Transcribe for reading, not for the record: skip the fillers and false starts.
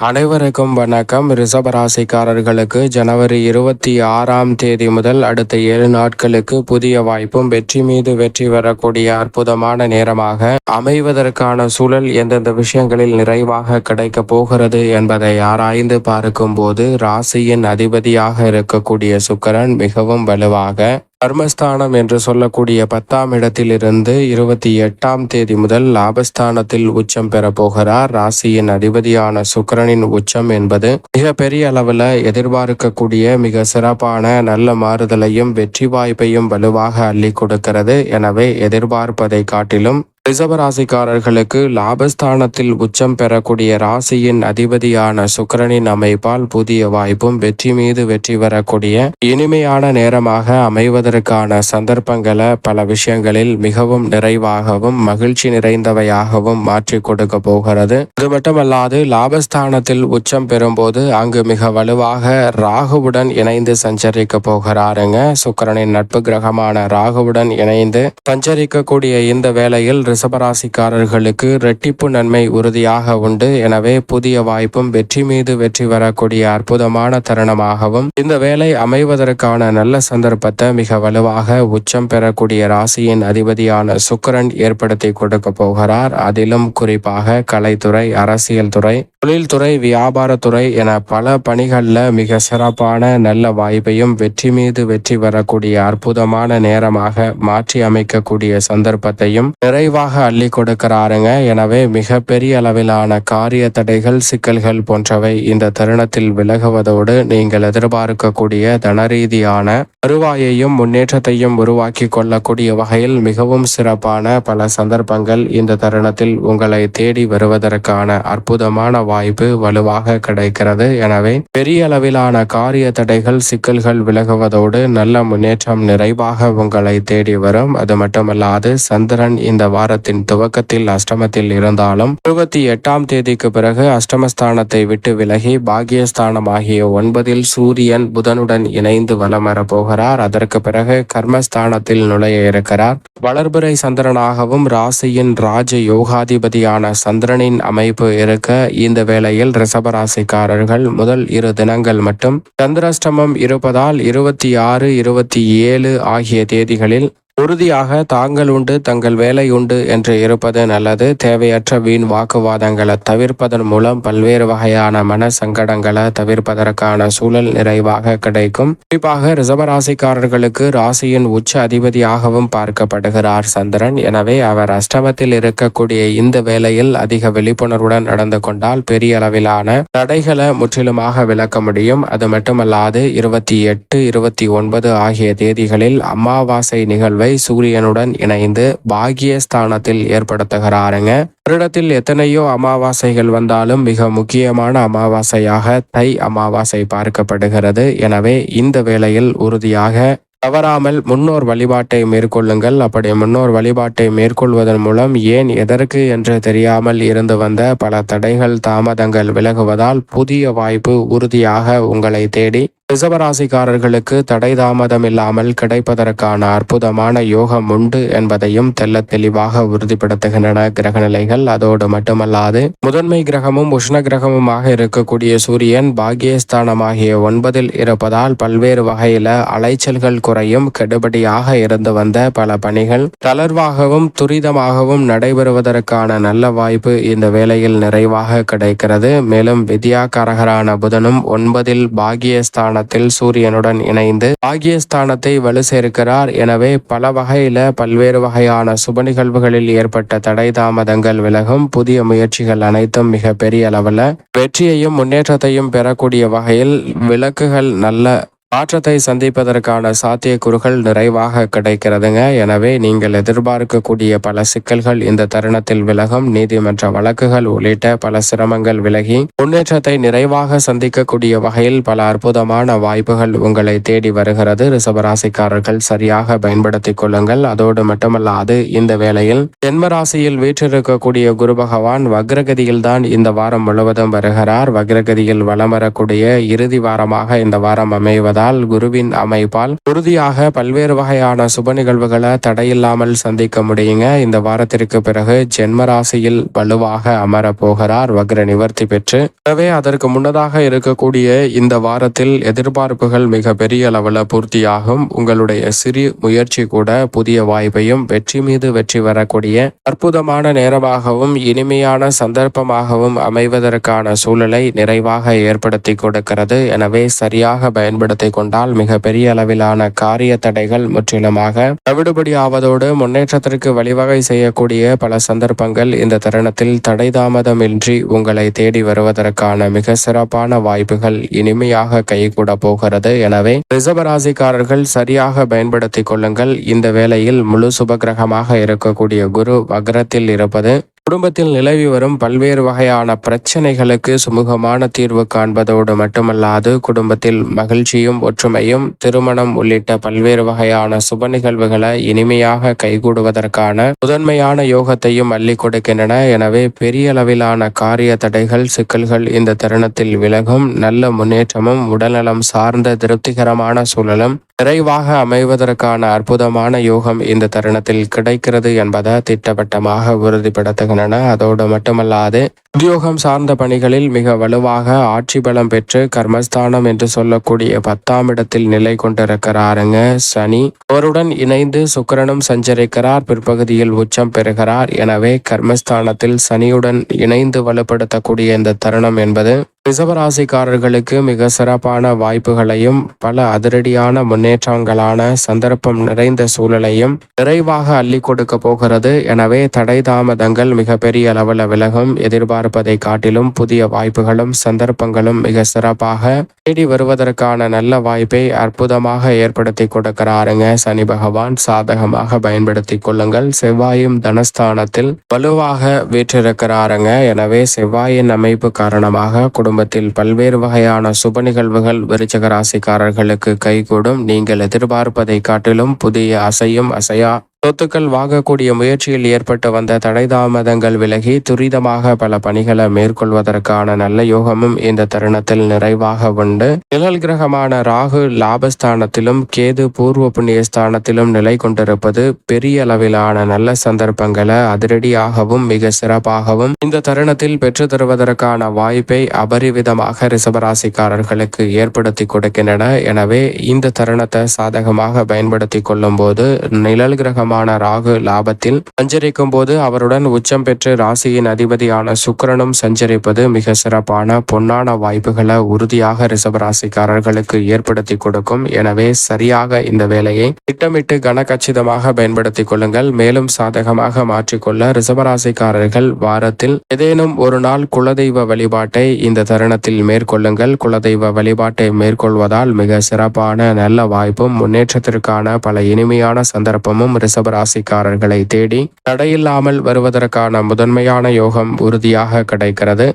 அனைவருக்கும் வணக்கம். ரிஷபராசிக்காரர்களுக்கு ஜனவரி 26ஆம் தேதி முதல் அடுத்த 7 நாட்களுக்கு புதிய வாய்ப்பும் வெற்றி மீது வெற்றி வரக்கூடிய அற்புதமான நேரமாக அமைவதற்கான சூழல் எந்தெந்த விஷயங்களில் நிறைவாக கிடைக்கப் போகிறது என்பதை ஆராய்ந்து பார்க்கும் போது ராசியின் அதிபதியாக இருக்கக்கூடிய சுக்கிரன் மிகவும் வலுவாக கர்மஸ்தானம் என்று சொல்லக்கூடிய 10ஆம் இடத்திலிருந்து 28ஆம் தேதி முதல் லாபஸ்தானத்தில் உச்சம் பெற போகிறார். ராசியின் அதிபதியான சுக்கிரனின் உச்சம் என்பது மிக பெரிய அளவில் எதிர்பார்க்கக்கூடிய மிக சிறப்பான நல்ல மாறுதலையும் வெற்றி வாய்ப்பையும் வலுவாக அள்ளி கொடுக்கிறது. எனவே எதிர்பார்ப்பதை காட்டிலும் ரிஷபராசிக்காரர்களுக்கு லாபஸ்தானத்தில் உச்சம் பெறக்கூடிய ராசியின் அதிபதியான சுக்கிரனின் அமைப்பால் புதிய வாய்ப்பும் வெற்றி மீது வெற்றி வரக்கூடிய இனிமையான நேரமாக அமைவதற்கான சந்தர்ப்பங்களை பல விஷயங்களில் மிகவும் நிறைவாகவும் மகிழ்ச்சி நிறைந்தவையாகவும் மாற்றி கொடுக்க போகிறது. அது மட்டுமல்லாது லாபஸ்தானத்தில் உச்சம் பெறும்போது அங்கு மிக வலுவாக ராகுவுடன் இணைந்து சஞ்சரிக்க போகிறாருங்க. சுக்கிரனின் நட்பு கிரகமான ராகுவுடன் இணைந்து சஞ்சரிக்கக்கூடிய இந்த வேளையில் ரிஷபராசிக்காரர்களுக்கு இரட்டிப்பு நன்மை உறுதியாக உண்டு. எனவே புதிய வாய்ப்பும் வெற்றி மீது வெற்றி வரக்கூடிய அற்புதமான தருணமாகவும் இந்த வேலை அமைவதற்கான நல்ல சந்தர்ப்பத்தை மிக வலுவாக உச்சம் பெறக்கூடிய ராசியின் அதிபதியான சுக்கிரன் ஏற்படுத்தி கொடுக்க போகிறார். அதிலும் குறிப்பாக கலைத்துறை, அரசியல் துறை, தொழில்துறை, வியாபாரத்துறை என பல பணிகளில் மிக சிறப்பான நல்ல வாய்ப்பையும் வெற்றி மீது வெற்றி வரக்கூடிய அற்புதமான நேரமாக மாற்றி அமைக்கக்கூடிய சந்தர்ப்பத்தையும் நிறைவாக அள்ளி கொடுக்கிறாருங்க. எனவே மிக பெரிய அளவிலான காரிய தடைகள், சிக்கல்கள் போன்றவை இந்த தருணத்தில் விலகுவதோடு நீங்கள் எதிர்பார்க்கக்கூடிய தனரீதியான வருவாயையும் முன்னேற்றத்தையும் உருவாக்கி கொள்ளக்கூடிய வகையில் மிகவும் சிறப்பான பல சந்தர்ப்பங்கள் இந்த தருணத்தில் உங்களை தேடி வருவதற்கான அற்புதமான வாய்ப்பு வலுவாக கிடைக்கிறது. எனவே பெரிய அளவிலான காரிய தடைகள், சிக்கல்கள் விலகுவதோடு நல்ல முன்னேற்றம் நிறைவாக உங்களை தேடி வரும். அது மட்டுமல்லாது சந்திரன் இந்த வாரத்தின் துவக்கத்தில் அஷ்டமத்தில் இருந்தாலும் 28ஆம் தேதிக்கு பிறகு அஷ்டமஸ்தானத்தை விட்டு விலகி பாகியஸ்தானம் ஆகிய 9இல் சூரியன் புதனுடன் இணைந்து வலம் வர போகிறார். அதற்கு பிறகு கர்மஸ்தானத்தில் நுழைய இருக்கிறார். வளர்பிறை சந்திரனாகவும் ராசியின் ராஜ யோகாதிபதியான சந்திரனின் அமைப்பு இருக்க இந்த வேளையில் ரிஷபராசிக்காரர்கள் முதல் 2 தினங்கள் மட்டும் சந்திராஷ்டமம் இருப்பதால் 26, 27 ஆகிய தேதிகளில் உறுதியாக தாங்கள் உண்டு தங்கள் வேலை உண்டு என்று இருப்பது நல்லது. தேவையற்ற வீண் வாக்குவாதங்களை தவிர்ப்பதன் மூலம் பல்வேறு வகையான மன சங்கடங்களை தவிர்ப்பதற்கான சூழல் நிறைவாக கிடைக்கும். குறிப்பாக ரிஷபராசிக்காரர்களுக்கு ராசியின் உச்ச அதிபதியாகவும் பார்க்கப்படுகிறார் சந்திரன். எனவே அவர் அஷ்டமத்தில் இருக்கக்கூடிய இந்த வேளையில் அதிக விழிப்புணர்வுடன் நடந்து கொண்டால் பெரிய அளவிலான தடைகளை முற்றிலுமாக விளக்க முடியும். அது மட்டுமல்லாது 28, 29 ஆகிய தேதிகளில் அமாவாசை நிகழ்வு சூரியனுடன் இணைந்து பாகியஸ்தானத்தில் ஏற்படுத்துகிறாருங்க. வருடத்தில் எத்தனையோ அமாவாசைகள் வந்தாலும் மிக முக்கியமான அமாவாசையாக தை அமாவாசை பார்க்கப்படுகிறது. எனவே இந்த வேளையில் உறுதியாக தவறாமல் முன்னோர் வழிபாட்டை மேற்கொள்ளுங்கள். அப்படி முன்னோர் வழிபாட்டை மேற்கொள்வதன் மூலம் ஏன் எதற்கு என்று தெரியாமல் இருந்து வந்த பல தடைகள், தாமதங்கள் விலகுவதால் புதிய வாய்ப்பு உறுதியாக உங்களை தேடி ரிஷபராசிக்காரர்களுக்கு தடை தாமதம் இல்லாமல் கிடைப்பதற்கான அற்புதமான யோகம் உண்டு என்பதையும் தெல்ல தெளிவாக உறுதிப்படுத்துகின்றன கிரகநிலைகள். அதோடு மட்டுமல்லாது முதன்மை கிரகமும் உஷ்ண கிரகமுமாக இருக்கக்கூடிய சூரியன் பாகியஸ்தானமாகிய 9இல் இருப்பதால் பல்வேறு வகையில அலைச்சல்கள் குறையும். கெடுபடியாக இருந்து வந்த பல பணிகள் தளர்வாகவும் துரிதமாகவும் நடைபெறுவதற்கான நல்ல வாய்ப்பு இந்த வேளையில் நிறைவாக கிடைக்கிறது. மேலும் வித்யாகாரகரான புதனும் 9இல் பாகியஸ்தான சூரியனுடன் இணைந்து பாகியஸ்தானத்தை வலு சேர்க்கிறார். எனவே பல வகையில பல்வேறு வகையான சுப நிகழ்வுகளில் ஏற்பட்ட தடை தாமதங்கள் விலகும். புதிய முயற்சிகள் அனைத்தும் மிக பெரிய அளவில் வெற்றியையும் முன்னேற்றத்தையும் பெறக்கூடிய வகையில் விளக்குகள் நல்ல மாற்றத்தை சந்திப்பதற்கான சாத்தியக்கூறுகள் நிறைவாக கிடைக்கிறதுங்க. எனவே நீங்கள் எதிர்பார்க்கக்கூடிய பல சிக்கல்கள் இந்த தருணத்தில் விலகும். நீதிமன்ற வழக்குகள் உள்ளிட்ட பல சிரமங்கள் விலகி முன்னேற்றத்தை நிறைவாக சந்திக்கக்கூடிய வகையில் பல அற்புதமான வாய்ப்புகள் உங்களை தேடி வருகிறது. ரிஷபராசிக்காரர்கள் சரியாக பயன்படுத்திக் கொள்ளுங்கள். அதோடு மட்டுமல்லாது இந்த வேளையில் ஜென்மராசியில் வீற்றிருக்கக்கூடிய குரு பகவான் வக்ரகதியில் தான் இந்த வாரம் முழுவதும் வருகிறார். வக்ரகதியில் வலம் வரக்கூடிய இறுதி வாரமாக இந்த வாரம் அமைவதால் இருப்பதால் குருவின் அமைப்பால் உறுதியாக பல்வேறு வகையான சுப நிகழ்வுகளை தடையில்லாமல் சந்திக்க முடியுங்க. இந்த வாரத்திற்கு பிறகு ஜென்ம ராசியில் வலுவாக அமர போகிறார் வக்ர நிவர்த்தி பெற்று. எனவே அதற்கு முன்னதாக இருக்கக்கூடிய இந்த வாரத்தில் எதிர்பார்ப்புகள் மிக பெரிய அளவில் பூர்த்தியாகும். உங்களுடைய சிறு முயற்சி கூட புதிய வாய்ப்பையும் வெற்றி மீது வெற்றி வரக்கூடிய அற்புதமான நேரமாகவும் இனிமையான சந்தர்ப்பமாகவும் அமைவதற்கான சூழலை நிறைவாக ஏற்படுத்தி கொடுக்கிறது. எனவே சரியாக பயன்படுத்தி கொண்டால் மிக பெரிய அளவிலான காரிய தடைகள் முற்றிலுமாக தவிடுபடி ஆவதோடு முன்னேற்றத்திற்கு வழிவகை செய்யக்கூடிய பல சந்தர்ப்பங்கள் இந்த தருணத்தில் தடை தாமதமின்றி உங்களை தேடி வருவதற்கான மிக சிறப்பான வாய்ப்புகள் இனிமையாக கைகூட போகிறது. எனவே ரிஷபராசிக்காரர்கள் சரியாக பயன்படுத்திக் கொள்ளுங்கள். இந்த வேளையில் முழு சுபகிரகமாக இருக்கக்கூடிய குரு வக்ரத்தில் இருப்பது குடும்பத்தில் நிலவி வரும் பல்வேறு வகையான பிரச்சனைகளுக்கு சுமூகமான தீர்வு காண்பதோடு மட்டுமல்லாது குடும்பத்தில் மகிழ்ச்சியும் ஒற்றுமையும் திருமணம் உள்ளிட்ட பல்வேறு வகையான சுப நிகழ்வுகளை இனிமையாக கைகூடுவதற்கான முதன்மையான யோகத்தையும் அள்ளி கொடுக்கின்றன. எனவே பெரிய அளவிலான காரிய தடைகள் சிக்கல்கள் இந்த தருணத்தில் விலகும். நல்ல முன்னேற்றமும் உடல்நலம் சார்ந்த திருப்திகரமான சூழலும் நிறைவாக அமைவதற்கான அற்புதமான யோகம் இந்த தருணத்தில் கிடைக்கிறது என்பதை திட்டவட்டமாக உறுதிப்படுத்துகின்றன. அதோடு மட்டுமல்லாது உத்தியோகம் சார்ந்த பணிகளில் மிக வலுவாக ஆட்சி பலம் பெற்று கர்மஸ்தானம் என்று சொல்லக்கூடிய 10ஆம் இடத்தில் நிலை கொண்டிருக்கிறாருங்க சனி. அவருடன் இணைந்து சுக்கிரனும் சஞ்சரிக்கிறார். பிற்பகுதியில் உச்சம் பெறுகிறார். எனவே கர்மஸ்தானத்தில் சனியுடன் இணைந்து வலுப்படுத்தக்கூடிய இந்த தருணம் என்பது ரிஷபராசிக்காரர்களுக்கு மிக சிறப்பான வாய்ப்புகளையும் பல அதிரடியான முன்னேற்றங்களான சந்தர்ப்பம் நிறைந்த சூழலையும் நிறைவாக அள்ளி கொடுக்க போகிறது. எனவே தடை தாமதங்கள் மிக பெரிய அளவில் விலகும். எதிர்பார்ப்பதை காட்டிலும் புதிய வாய்ப்புகளும் சந்தர்ப்பங்களும் மிக சிறப்பாக தேடி வருவதற்கான நல்ல வாய்ப்பை அற்புதமாக ஏற்படுத்தி கொடுக்கிறாருங்க சனி பகவான். சாதகமாக பயன்படுத்தி கொள்ளுங்கள். செவ்வாயும் தனஸ்தானத்தில் வலுவாக வீற்றிருக்கிறாருங்க. எனவே செவ்வாயின் அமைப்பு காரணமாக குடும்பத்தில் பல்வேறு வகையான சுப நிகழ்வுகள் விருச்சிக ராசிக்காரர்களுக்கு கைகூடும். நீங்கள் எதிர்பார்ப்பதை காட்டிலும் புதிய அசையும் அசையா சொத்துக்கள் வாங்கக்கூடிய முயற்சியில் ஏற்பட்டு வந்த தடை தாமதங்கள் விலகி துரிதமாக பல பணிகளை மேற்கொள்வதற்கான நல்ல யோகமும் இந்த தருணத்தில் நிறைவாக உண்டு. நிழல் கிரகமான ராகு லாபஸ்தானத்திலும் கேது பூர்வ புண்ணிய ஸ்தானத்திலும் நிலை கொண்டிருப்பது பெரிய அளவிலான நல்ல சந்தர்ப்பங்களை அதிரடியாகவும் மிக சிறப்பாகவும் இந்த தருணத்தில் பெற்று தருவதற்கான வாய்ப்பை அபரிவிதமாக ரிஷபராசிக்காரர்களுக்கு ஏற்படுத்தி கொடுக்கின்றன. எனவே இந்த தருணத்தை சாதகமாக பயன்படுத்தி கொள்ளும் போது நிழல் கிரகம் ராகு லாபத்தில் சஞ்சரிக்கும் போது அவருடன் உச்சம் பெற்று ராசியின் அதிபதியான சுக்கிரனும் சஞ்சரிப்பது மிக சிறப்பான பொன்னான வாய்ப்புகளை உறுதியாக ரிஷபராசிக்காரர்களுக்கு ஏற்படுத்தி கொடுக்கும். எனவே சரியாக இந்த வேலையை திட்டமிட்டு கனகச்சிதமாக பயன்படுத்திக் கொள்ளுங்கள். மேலும் சாதகமாக மாற்றிக்கொள்ள ரிஷபராசிக்காரர்கள் வாரத்தில் ஏதேனும் ஒரு நாள் குலதெய்வ வழிபாட்டை இந்த தருணத்தில் மேற்கொள்ளுங்கள். குலதெய்வ வழிபாட்டை மேற்கொள்வதால் மிக சிறப்பான நல்ல வாய்ப்பும் முன்னேற்றத்திற்கான பல இனிமையான சந்தர்ப்பமும் ரிஷபராசிக்காரர்களை தேடி தடையில்லாமல் வருவதற்கான முதன்மையான யோகம் உறுதியாக கிடைக்கிறது.